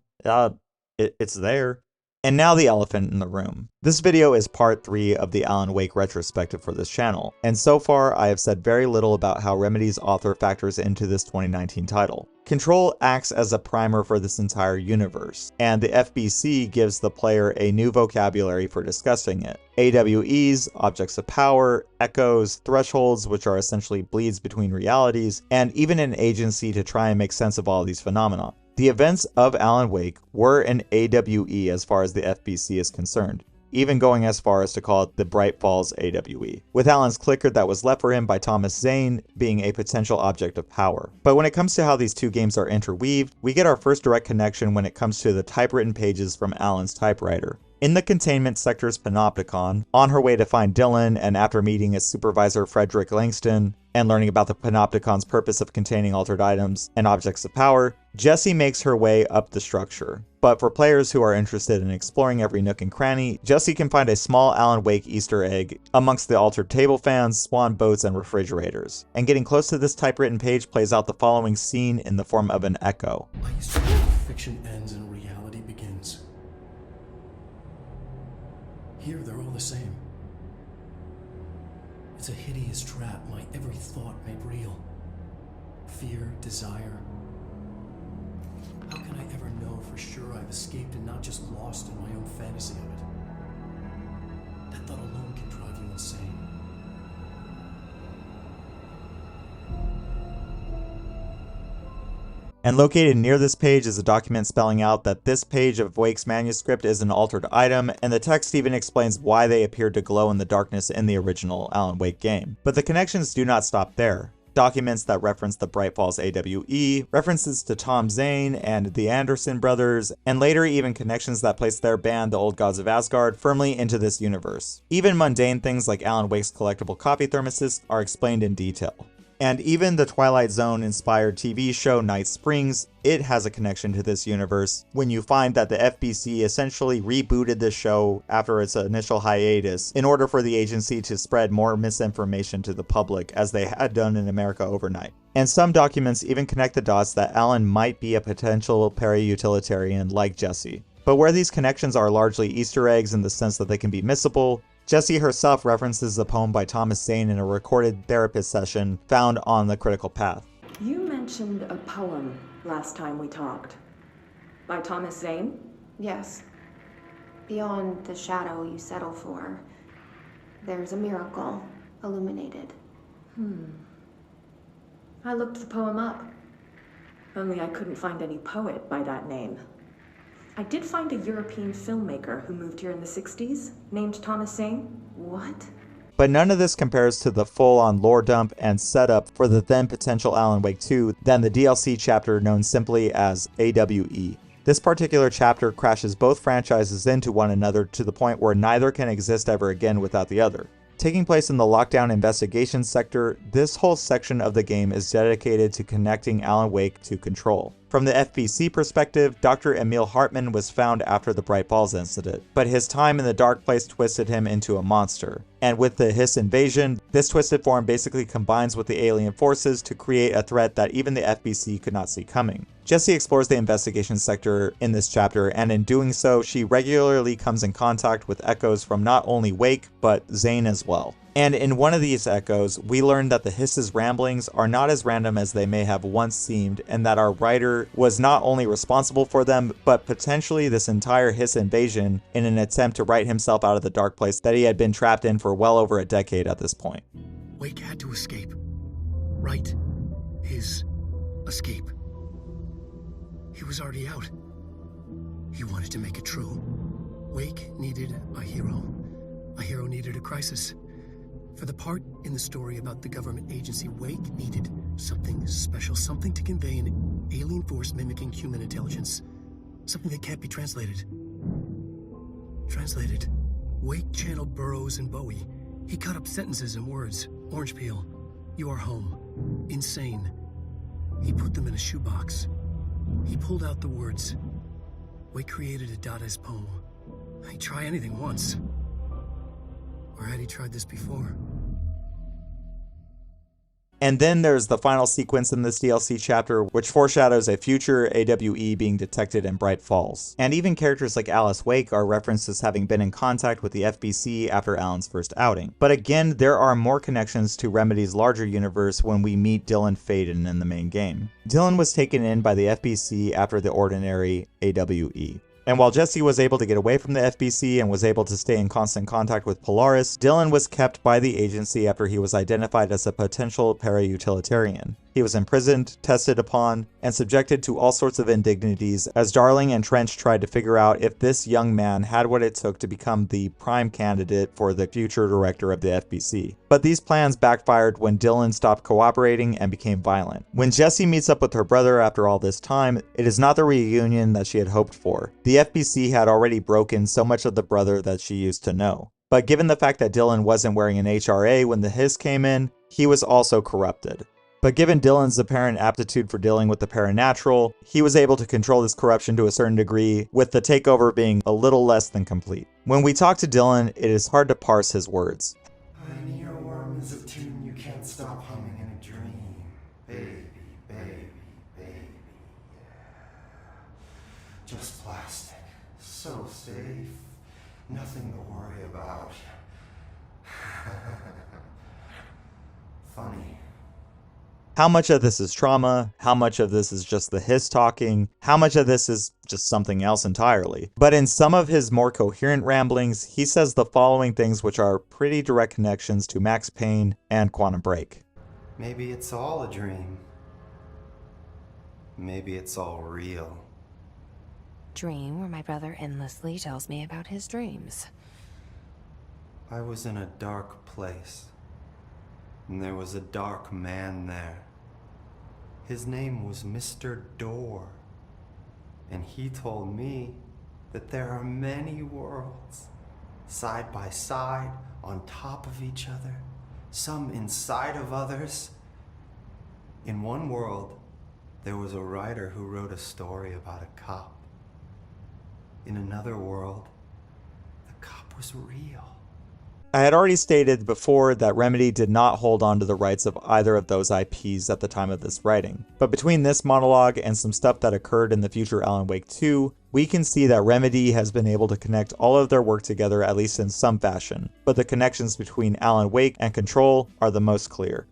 A: it's there. And now the elephant in the room. This video is part 3 of the Alan Wake retrospective for this channel, and so far I have said very little about how Remedy's author factors into this 2019 title. Control acts as a primer for this entire universe, and the FBC gives the player a new vocabulary for discussing it. AWEs, objects of power, echoes, thresholds, which are essentially bleeds between realities, and even an agency to try and make sense of all these phenomena. The events of Alan Wake were an AWE as far as the FBC is concerned, even going as far as to call it the Bright Falls AWE, with Alan's clicker that was left for him by Thomas Zane being a potential object of power. But when it comes to how these two games are interweaved, we get our first direct connection when it comes to the typewritten pages from Alan's typewriter. In the containment sector's panopticon, on her way to find Dylan and after meeting its supervisor Frederick Langston and learning about the panopticon's purpose of containing altered items and objects of power, Jessie makes her way up the structure. But for players who are interested in exploring every nook and cranny, Jessie can find a small Alan Wake Easter egg amongst the altered table fans, swan boats, and refrigerators. And getting close to this typewritten page plays out the following scene in the form of an echo.
H: Fiction ends and reality begins. Here, they're all the same. It's a hideous trap, my every thought made real. Fear, desire. How can I ever know for sure I've escaped and not just lost in my own fantasy of it? That thought alone can drive you insane.
A: And located near this page is a document spelling out that this page of Wake's manuscript is an altered item, and the text even explains why they appeared to glow in the darkness in the original Alan Wake game. But the connections do not stop there. Documents that reference the Bright Falls AWE, references to Tom Zane and the Anderson brothers, and later even connections that place their band, the Old Gods of Asgard, firmly into this universe. Even mundane things like Alan Wake's collectible coffee thermoses are explained in detail. And even the Twilight Zone-inspired TV show Night Springs, it has a connection to this universe when you find that the FBC essentially rebooted the show after its initial hiatus in order for the agency to spread more misinformation to the public as they had done in America overnight. And some documents even connect the dots that Alan might be a potential peri-utilitarian like Jessie. But where these connections are largely Easter eggs in the sense that they can be missable, Jessie herself references a poem by Thomas Zane in a recorded therapist session found on the Critical Path.
M: You mentioned a poem last time we talked. By Thomas Zane?
I: Yes. Beyond the shadow you settle for, there's a miracle illuminated.
M: I looked the poem up. Only I couldn't find any poet by that name. I did find a European filmmaker who moved here in the 60s, named Thomas Zane. What?
A: But none of this compares to the full-on lore dump and setup for the then potential Alan Wake 2 than the DLC chapter known simply as AWE. This particular chapter crashes both franchises into one another to the point where neither can exist ever again without the other. Taking place in the lockdown investigation sector, this whole section of the game is dedicated to connecting Alan Wake to Control. From the FBC perspective, Dr. Emil Hartman was found after the Bright Falls incident, but his time in the dark place twisted him into a monster. And with the Hiss invasion, this twisted form basically combines with the alien forces to create a threat that even the FBC could not see coming. Jessie explores the investigation sector in this chapter, and in doing so, she regularly comes in contact with echoes from not only Wake, but Zane as well. And in one of these echoes, we learn that the Hiss's ramblings are not as random as they may have once seemed, and that our writer was not only responsible for them, but potentially this entire Hiss invasion in an attempt to write himself out of the dark place that he had been trapped in for well over a decade at this point.
N: Wake had to escape. Write his escape.
H: He was already out. He wanted to make it true. Wake needed a hero. A hero needed a crisis. For the part in the story about the government agency, Wake needed something special, something to convey an alien force mimicking human intelligence. Something that can't be translated. Translated. Wake channeled Burroughs and Bowie. He cut up sentences and words. Orange peel. You are home. Insane. He put them in a shoebox. He pulled out the words. Wake created a Dadaist poem. He'd try anything once. Or had he tried this before?
A: And then there's the final sequence in this DLC chapter, which foreshadows a future AWE being detected in Bright Falls. And even characters like Alice Wake are referenced as having been in contact with the FBC after Alan's first outing. But again, there are more connections to Remedy's larger universe when we meet Dylan Faden in the main game. Dylan was taken in by the FBC after the ordinary AWE. And while Jesse was able to get away from the FBC and was able to stay in constant contact with Polaris, Dylan was kept by the agency after he was identified as a potential para-utilitarian. He was imprisoned, tested upon, and subjected to all sorts of indignities as Darling and Trench tried to figure out if this young man had what it took to become the prime candidate for the future director of the FBC. But these plans backfired when Dylan stopped cooperating and became violent. When Jessie meets up with her brother after all this time, it is not the reunion that she had hoped for. The FBC had already broken so much of the brother that she used to know. But given the fact that Dylan wasn't wearing an HRA when the Hiss came in, he was also corrupted. But given Dylan's apparent aptitude for dealing with the paranatural, he was able to control this corruption to a certain degree, with the takeover being a little less than complete. When we talk to Dylan, it is hard to parse his words.
N: An earworm is a tune you can't stop humming in a dream. Baby, baby, baby, yeah. Just plastic. So safe. Nothing to worry about. Funny.
A: How much of this is trauma? How much of this is just the Hiss talking? How much of this is just something else entirely? But in some of his more coherent ramblings, he says the following things which are pretty direct connections to Max Payne and Quantum Break.
N: Maybe it's all a dream. Maybe it's all real.
C: Dream where my brother endlessly tells me about his dreams.
N: I was in a dark place, and there was a dark man there. His name was Mr. Door, and he told me that there are many worlds, side by side, on top of each other, some inside of others. In one world, there was a writer who wrote a story about a cop. In another world, the cop was real.
A: I had already stated before that Remedy did not hold on to the rights of either of those IPs at the time of this writing. But between this monologue and some stuff that occurred in the future Alan Wake 2, we can see that Remedy has been able to connect all of their work together at least in some fashion. But the connections between Alan Wake and Control are the most clear.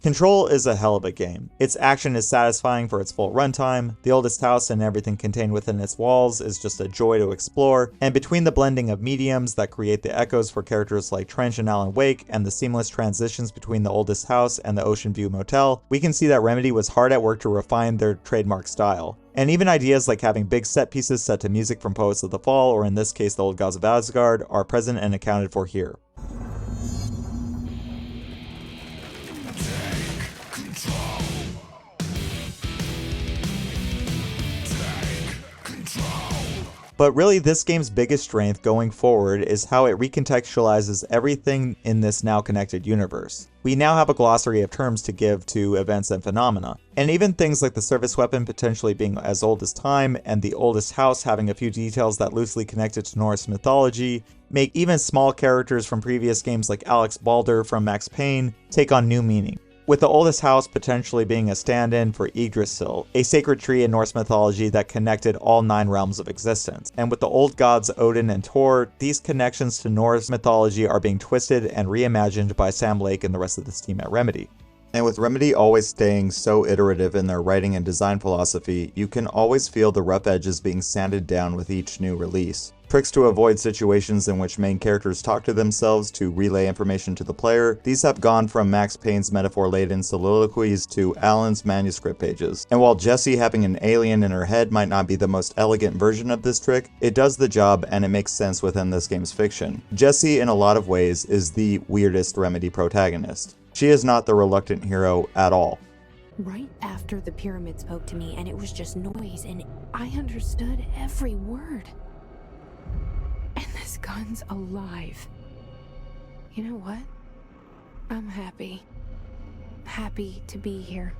A: Control is a hell of a game. Its action is satisfying for its full runtime, the oldest house and everything contained within its walls is just a joy to explore, and between the blending of mediums that create the echoes for characters like Trench and Alan Wake and the seamless transitions between the oldest house and the Ocean View Motel, we can see that Remedy was hard at work to refine their trademark style. And even ideas like having big set pieces set to music from Poets of the Fall, or in this case the Old Gods of Asgard, are present and accounted for here. But really, this game's biggest strength going forward is how it recontextualizes everything in this now connected universe. We now have a glossary of terms to give to events and phenomena, and even things like the service weapon potentially being as old as time and the oldest house having a few details that loosely connected to Norse mythology make even small characters from previous games like Alex Balder from Max Payne take on new meaning. With the oldest house potentially being a stand-in for Yggdrasil, a sacred tree in Norse mythology that connected all 9 realms of existence. And with the old gods Odin and Thor, these connections to Norse mythology are being twisted and reimagined by Sam Lake and the rest of this team at Remedy. And with Remedy always staying so iterative in their writing and design philosophy, you can always feel the rough edges being sanded down with each new release. tricks to avoid situations in which main characters talk to themselves to relay information to the player. These have gone from Max Payne's metaphor-laden soliloquies to Alan's manuscript pages. And while Jessie having an alien in her head might not be the most elegant version of this trick, it does the job and it makes sense within this game's fiction. Jessie, in a lot of ways, is the weirdest Remedy protagonist. She is not the reluctant hero at all.
C: Right after the pyramid spoke to me and it was just noise and I understood every word. And this gun's alive. You know what? I'm happy. Happy to be here.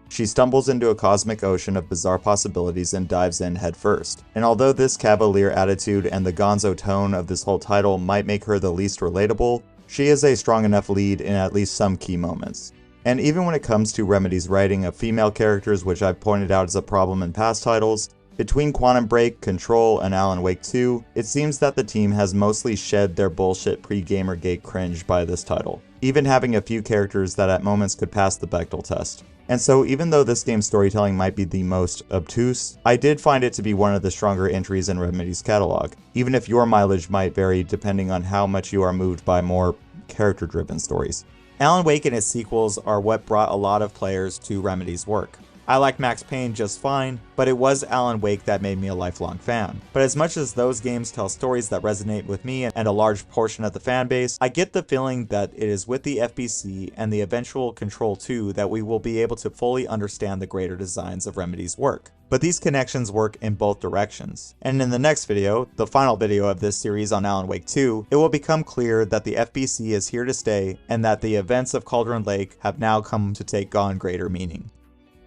A: She stumbles into a cosmic ocean of bizarre possibilities and dives in headfirst. And although this cavalier attitude and the gonzo tone of this whole title might make her the least relatable, she is a strong enough lead in at least some key moments. And even when it comes to Remedy's writing of female characters, which I've pointed out as a problem in past titles, between Quantum Break, Control, and Alan Wake 2, it seems that the team has mostly shed their bullshit pre-Gamergate cringe by this title, even having a few characters that at moments could pass the Bechdel test. And so even though this game's storytelling might be the most obtuse, I did find it to be one of the stronger entries in Remedy's catalog, even if your mileage might vary depending on how much you are moved by more character-driven stories. Alan Wake and its sequels are what brought a lot of players to Remedy's work. I like Max Payne just fine, but it was Alan Wake that made me a lifelong fan. But as much as those games tell stories that resonate with me and a large portion of the fan base, I get the feeling that it is with the FBC and the eventual Control 2 that we will be able to fully understand the greater designs of Remedy's work. But these connections work in both directions. And in the next video, the final video of this series on Alan Wake 2, it will become clear that the FBC is here to stay and that the events of Cauldron Lake have now come to take on greater meaning.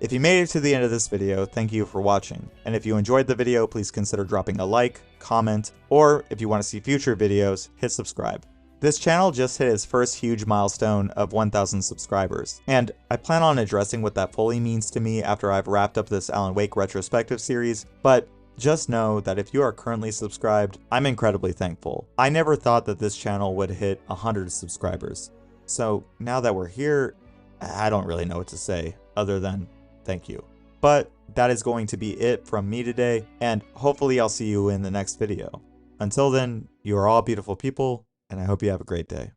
A: If you made it to the end of this video, thank you for watching. And if you enjoyed the video, please consider dropping a like, comment, or if you want to see future videos, hit subscribe. This channel just hit its first huge milestone of 1,000 subscribers, and I plan on addressing what that fully means to me after I've wrapped up this Alan Wake retrospective series, but just know that if you are currently subscribed, I'm incredibly thankful. I never thought that this channel would hit 100 subscribers. So now that we're here, I don't really know what to say other than thank you. But that is going to be it from me today, and hopefully I'll see you in the next video. Until then, you are all beautiful people, and I hope you have a great day.